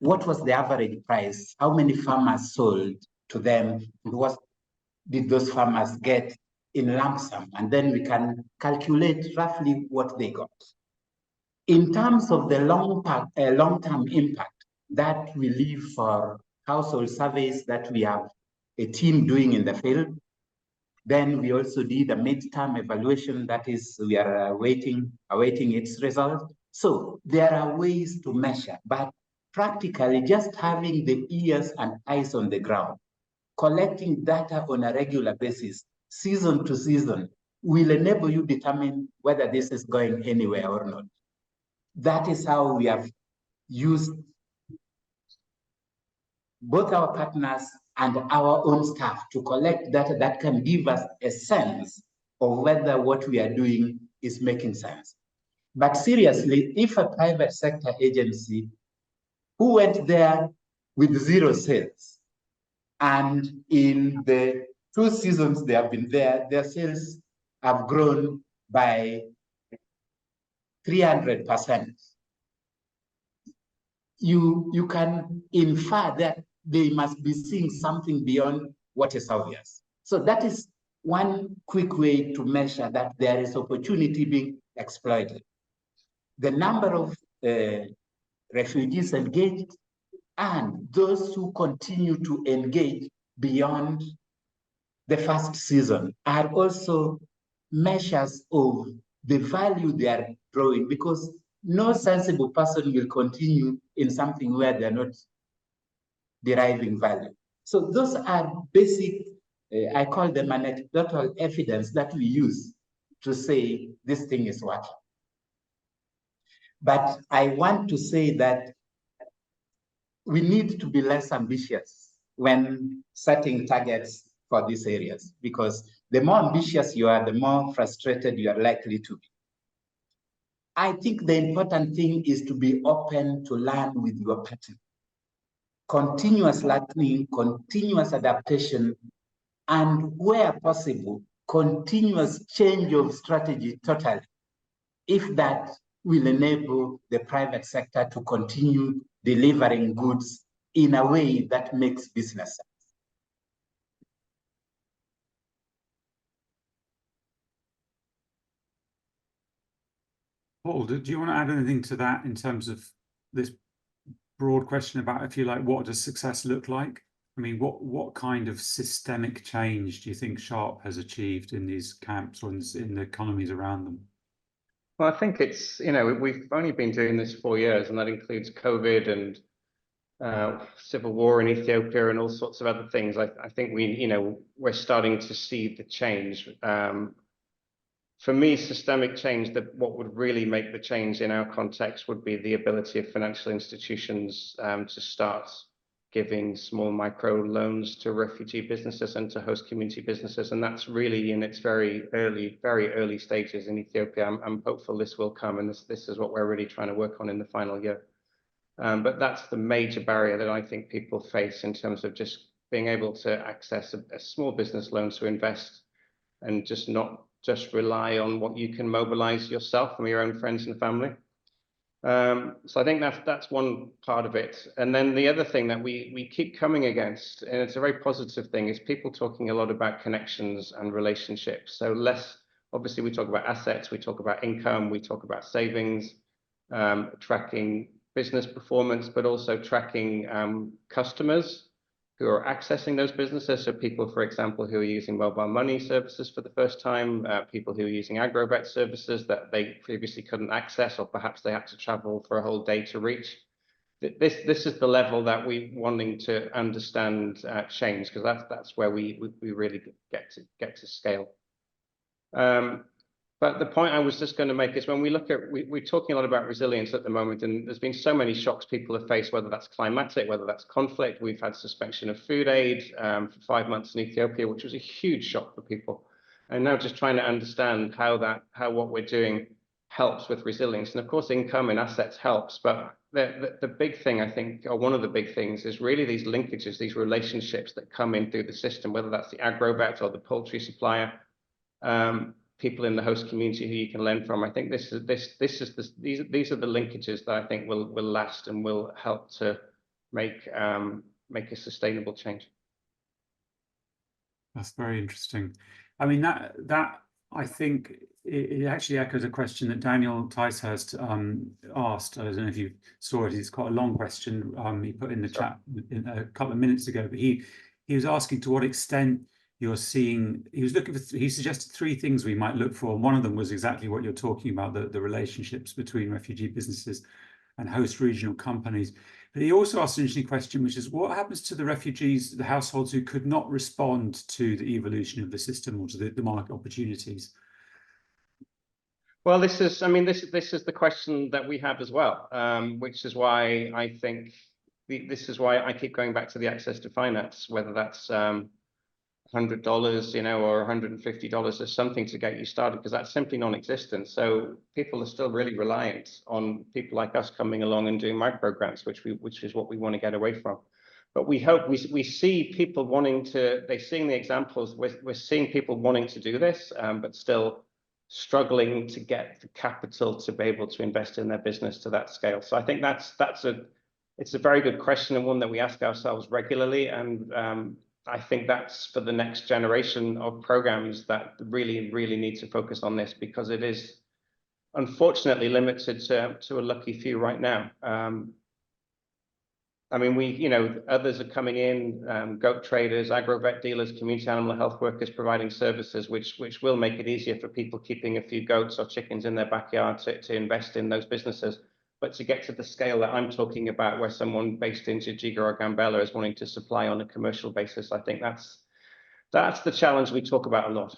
[SPEAKER 3] what was the average price, how many farmers sold to them, and what did those farmers get in lump sum, and then we can calculate roughly what they got. In terms of the long-term impact, that we leave for household surveys that we have a team doing in the field. Then we also did a mid-term evaluation, that is, we are awaiting its result. So there are ways to measure, but practically just having the ears and eyes on the ground, collecting data on a regular basis, season to season, will enable you determine whether this is going anywhere or not. That is how we have used both our partners and our own staff to collect data that can give us a sense of whether what we are doing is making sense. But seriously, if a private sector agency who went there with 0 sales, and in the 2 seasons they have been there, their sales have grown by 300%. You can infer that they must be seeing something beyond what is obvious. So that is one quick way to measure that there is opportunity being exploited. The number of refugees engaged and those who continue to engage beyond the first season are also measures of the value they are drawing, because no sensible person will continue in something where they're not deriving value. So those are basic, I call them anecdotal evidence that we use to say this thing is working. But I want to say that we need to be less ambitious when setting targets for these areas, because the more ambitious you are, the more frustrated you are likely to be. I think the important thing is to be open to learn with your partner. Continuous learning, continuous adaptation, and where possible, continuous change of strategy totally, if that will enable the private sector to continue delivering goods in a way that makes business sense.
[SPEAKER 1] Paul, do you want to add anything to that in terms of this broad question about, if you like, what does success look like? I mean, what kind of systemic change do you think SHARPE has achieved in these camps or in the economies around them?
[SPEAKER 2] Well, I think it's, we've only been doing this 4 years, and that includes COVID and civil war in Ethiopia and all sorts of other things. I think we're starting to see the change. For me, systemic change, what would really make the change in our context would be the ability of financial institutions to start giving small micro loans to refugee businesses and to host community businesses. And that's really in its very early stages in Ethiopia. I'm hopeful this will come, and this is what we're really trying to work on in the final year. But that's the major barrier that I think people face in terms of just being able to access a small business loan to invest and just not just rely on what you can mobilize yourself from your own friends and family. So I think that's one part of it. And then the other thing that we keep coming against, and it's a very positive thing, is people talking a lot about connections and relationships. So less, obviously we talk about assets, we talk about income, we talk about savings, tracking business performance, but also tracking customers who are accessing those businesses. So people, for example, who are using mobile money services for the first time, people who are using agrovet services that they previously couldn't access, or perhaps they had to travel for a whole day to reach. This is the level that we wanting to understand change, because that's where we really get to scale. But the point I was just going to make is when we look at, we're talking a lot about resilience at the moment, and there's been so many shocks people have faced, whether that's climatic, whether that's conflict. We've had suspension of food aid for 5 months in Ethiopia, which was a huge shock for people. And now just trying to understand how what we're doing helps with resilience. And of course, income and assets helps, but the big thing, I think, or one of the big things, is really these linkages, these relationships that come in through the system, whether that's the agrovet or the poultry supplier, people in the host community who you can learn from. I think these are the linkages that I think will last and will help to make a sustainable change.
[SPEAKER 1] That's very interesting. I mean, that I think it actually echoes a question that Daniel Ticehurst asked. I don't know if you saw it. It's quite a long question. He put in the chat a couple of minutes ago, but he was asking to what extent you're seeing. He suggested 3 things we might look for, and one of them was exactly what you're talking about, the relationships between refugee businesses and host regional companies. But he also asked an interesting question, which is what happens to the refugees, the households who could not respond to the evolution of the system or to the market opportunities?
[SPEAKER 2] Well, this is the question that we have as well, which is why I think this is why I keep going back to the access to finance, whether that's $100, or $150 is something to get you started, because that's simply non-existent. So people are still really reliant on people like us coming along and doing micro grants, which is what we want to get away from. But we hope we see people wanting to. They're seeing the examples. We're seeing people wanting to do this, but still struggling to get the capital to be able to invest in their business to that scale. So I think it's a very good question, and one that we ask ourselves regularly. And I think that's for the next generation of programs that really, really need to focus on this, because it is unfortunately limited to a lucky few right now. I mean, others are coming in, goat traders, agrovet dealers, community animal health workers providing services, which will make it easier for people keeping a few goats or chickens in their backyard to invest in those businesses. But to get to the scale that I'm talking about, where someone based in Jijiga or Gambela is wanting to supply on a commercial basis, I think that's the challenge we talk about a lot,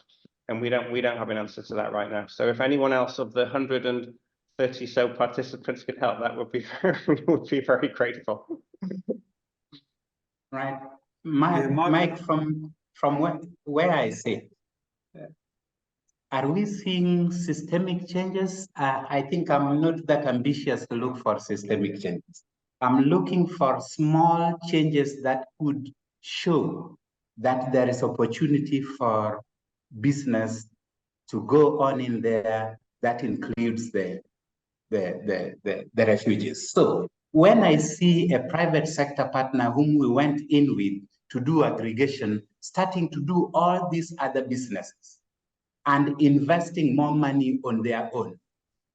[SPEAKER 2] and we don't have an answer to that right now. So if anyone else of the 130 so participants could help, that would be very grateful.
[SPEAKER 3] Right, Mike, from where I sit, are we seeing systemic changes? I think I'm not that ambitious to look for systemic changes. I'm looking for small changes that could show that there is opportunity for business to go on in there. That includes the refugees. So when I see a private sector partner whom we went in with to do aggregation, starting to do all these other businesses, and investing more money on their own,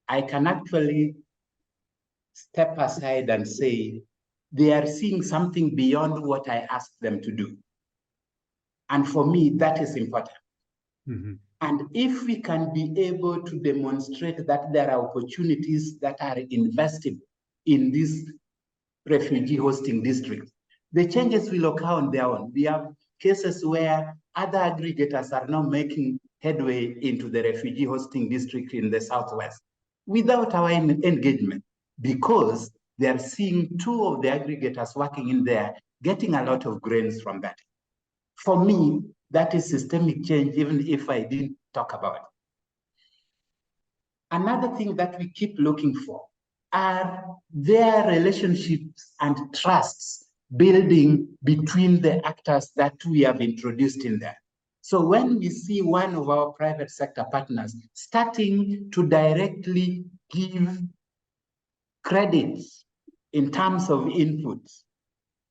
[SPEAKER 3] I can actually step aside and say they are seeing something beyond what I asked them to do. And for me, that is important. Mm-hmm. And if we can be able to demonstrate that there are opportunities that are invested in these refugee hosting districts, the changes will occur on their own. We have cases where other aggregators are now making headway into the refugee hosting district in the Southwest without our engagement, because they are seeing 2 of the aggregators working in there, getting a lot of grains from that. For me, that is systemic change, even if I didn't talk about it. Another thing that we keep looking for are their relationships and trusts building between the actors that we have introduced in there. So when we see one of our private sector partners starting to directly give credits in terms of inputs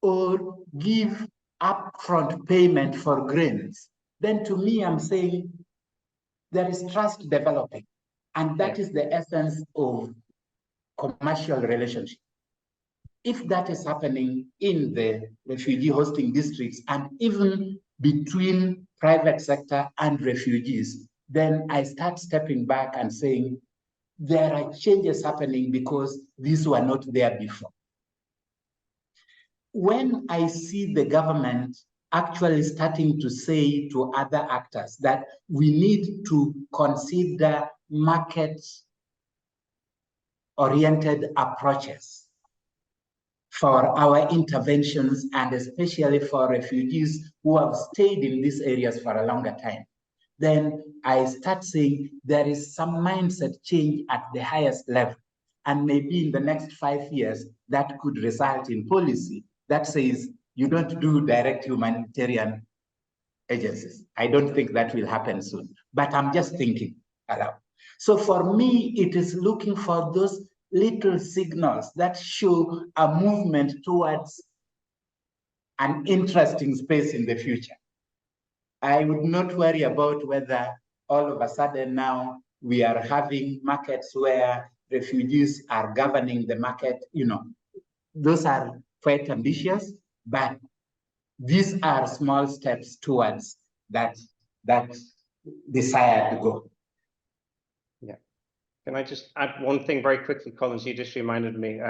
[SPEAKER 3] or give upfront payment for grains, then to me, I'm saying there is trust developing. And that is the essence of commercial relationship. If that is happening in the refugee hosting districts and even between private sector and refugees, then I start stepping back and saying there are changes happening because these were not there before. When I see the government actually starting to say to other actors that we need to consider market-oriented approaches for our interventions, and especially for refugees who have stayed in these areas for a longer time, then I start saying there is some mindset change at the highest level. And maybe in the next 5 years, that could result in policy that says you don't do direct humanitarian agencies. I don't think that will happen soon, but I'm just thinking aloud. So for me, it is looking for those little signals that show a movement towards an interesting space in the future. I would not worry about whether all of a sudden now we are having markets where refugees are governing the market. Those are quite ambitious, but these are small steps towards that desired goal.
[SPEAKER 2] Yeah. Can I just add one thing very quickly, Collins? You just reminded me.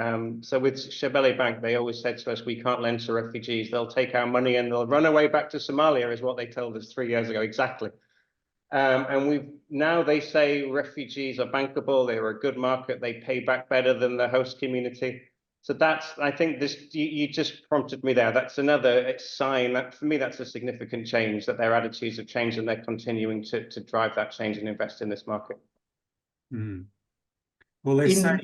[SPEAKER 2] So with Shabelle Bank, they always said to us, we can't lend to refugees. They'll take our money and they'll run away back to Somalia, is what they told us 3 years ago, exactly. And now they say refugees are bankable, they're a good market, they pay back better than the host community. So I think you just prompted me there. That's another sign that for me, that's a significant change, that their attitudes have changed and they're continuing to drive that change and invest in this market.
[SPEAKER 1] Mm. Well, they say,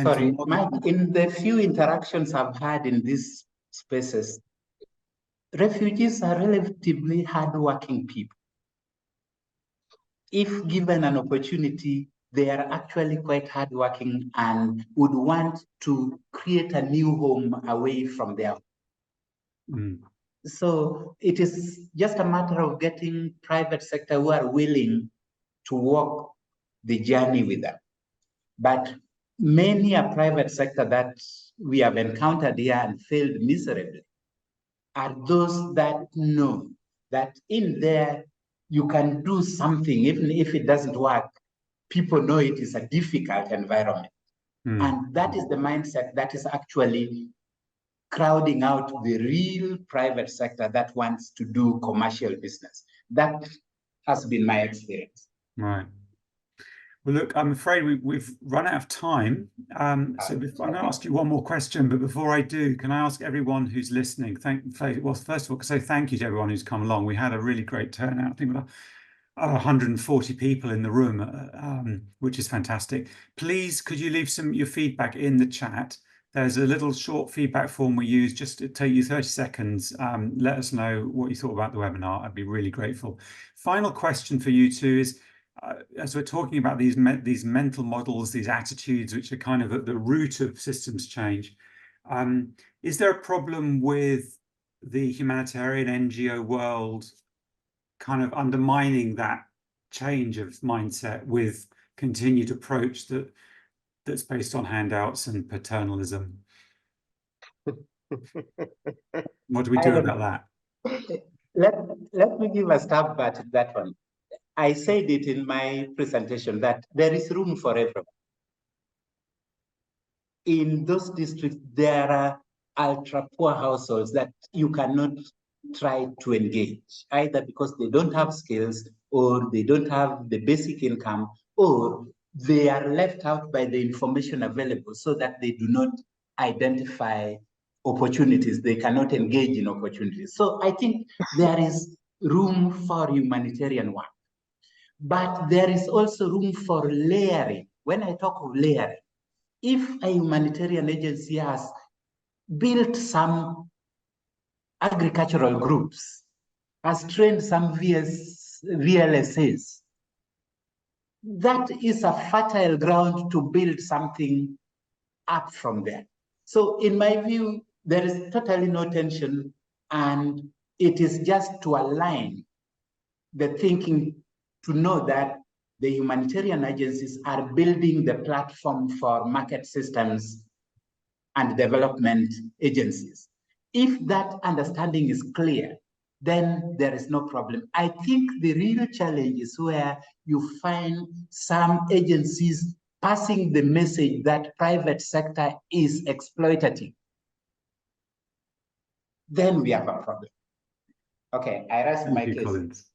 [SPEAKER 3] Sorry, Mike, in the few interactions I've had in these spaces, refugees are relatively hardworking people. If given an opportunity, they are actually quite hardworking and would want to create a new home away from their home.
[SPEAKER 1] Mm.
[SPEAKER 3] So it is just a matter of getting private sector who are willing to walk the journey with them. But many a private sector that we have encountered here and failed miserably are those that know that in there you can do something, even if it doesn't work. People know it is a difficult environment.
[SPEAKER 1] Mm.
[SPEAKER 3] And that is the mindset that is actually crowding out the real private sector that wants to do commercial business. That has been my experience.
[SPEAKER 1] Right. Well, look, I'm afraid we've run out of time. So I'm going to ask you one more question, but before I do, can I ask everyone who's listening, well, first of all, say thank you to everyone who's come along. We had a really great turnout. I think we 140 people in the room, which is fantastic. Please, could you leave your feedback in the chat? There's a little short feedback form we use, just to take you 30 seconds. Let us know what you thought about the webinar. I'd be really grateful. Final question for you two is, as we're talking about these mental models, these attitudes, which are kind of at the root of systems change, is there a problem with the humanitarian NGO world kind of undermining that change of mindset with continued approach that's based on handouts and paternalism? What do we do about that?
[SPEAKER 3] Let me give a stab at that one. I said it in my presentation that there is room for everyone. In those districts, there are ultra poor households that you cannot try to engage, either because they don't have skills or they don't have the basic income, or they are left out by the information available so that they do not identify opportunities. They cannot engage in opportunities. So I think there is room for humanitarian work. But there is also room for layering. When I talk of layering, if a humanitarian agency has built some agricultural groups, has trained some VLSAs. That is a fertile ground to build something up from there. So in my view, there is totally no tension, and it is just to align the thinking to know that the humanitarian agencies are building the platform for market systems and development agencies. If that understanding is clear, then there is no problem. I think the real challenge is where you find some agencies passing the message that private sector is exploitative. Then we have a problem. Okay, I rest my case.
[SPEAKER 1] Collins.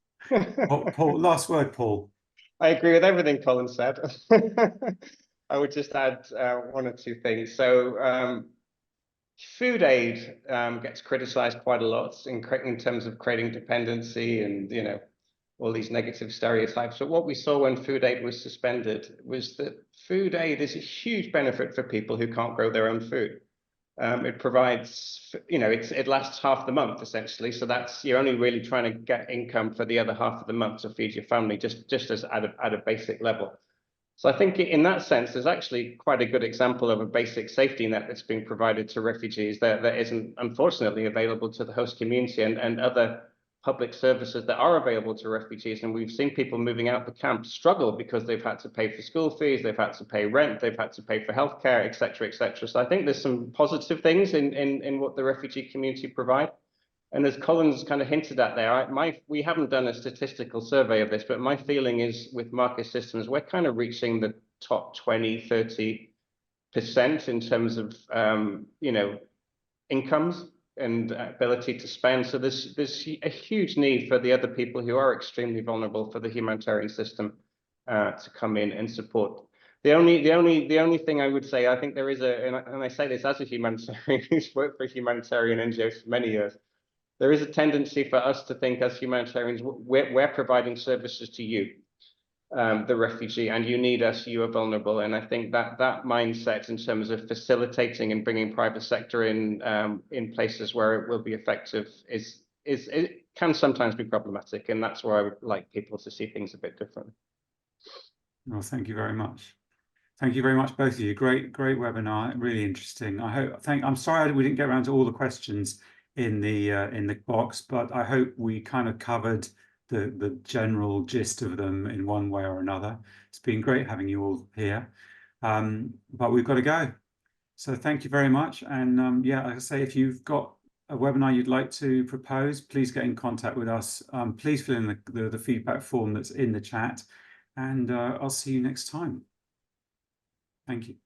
[SPEAKER 1] Paul, last word, Paul.
[SPEAKER 2] I agree with everything Colin said. I would just add one or two things. So food aid gets criticized quite a lot in terms of creating dependency and, you know, all these negative stereotypes. But what we saw when food aid was suspended was that food aid is a huge benefit for people who can't grow their own food. It provides, you know, it lasts half the month essentially. So that's, you're only really trying to get income for the other half of the month to feed your family, just as at a basic level. So I think in that sense, there's actually quite a good example of a basic safety net that's being provided to refugees that isn't unfortunately available to the host community and other public services that are available to refugees. And we've seen people moving out the camp struggle because they've had to pay for school fees, they've had to pay rent, they've had to pay for healthcare, et cetera, et cetera. So I think there's some positive things in what the refugee community provide. And as Colin's kind of hinted at there, we haven't done a statistical survey of this, but my feeling is with market systems, we're kind of reaching the top 20, 30% in terms of, you know, incomes and ability to spend. So there's a huge need for the other people who are extremely vulnerable for the humanitarian system to come in and support. The only thing I would say, I think there is and I say this as a humanitarian who's worked for humanitarian NGOs for many years, there is a tendency for us to think as humanitarians, we're providing services to you, the refugee, and you need us, you are vulnerable. And I think that mindset in terms of facilitating and bringing private sector in places where it will be effective it can sometimes be problematic. And that's where I would like people to see things a bit differently.
[SPEAKER 1] Well, thank you very much. Thank you very much, both of you. Great webinar, really interesting. I'm sorry we didn't get around to all the questions in the box, but I hope we kind of covered the general gist of them in one way or another. It's been great having you all here, but we've got to go. So thank you very much. And yeah, like I say, if you've got a webinar you'd like to propose, please get in contact with us. Please fill in the feedback form that's in the chat, and I'll see you next time. Thank you.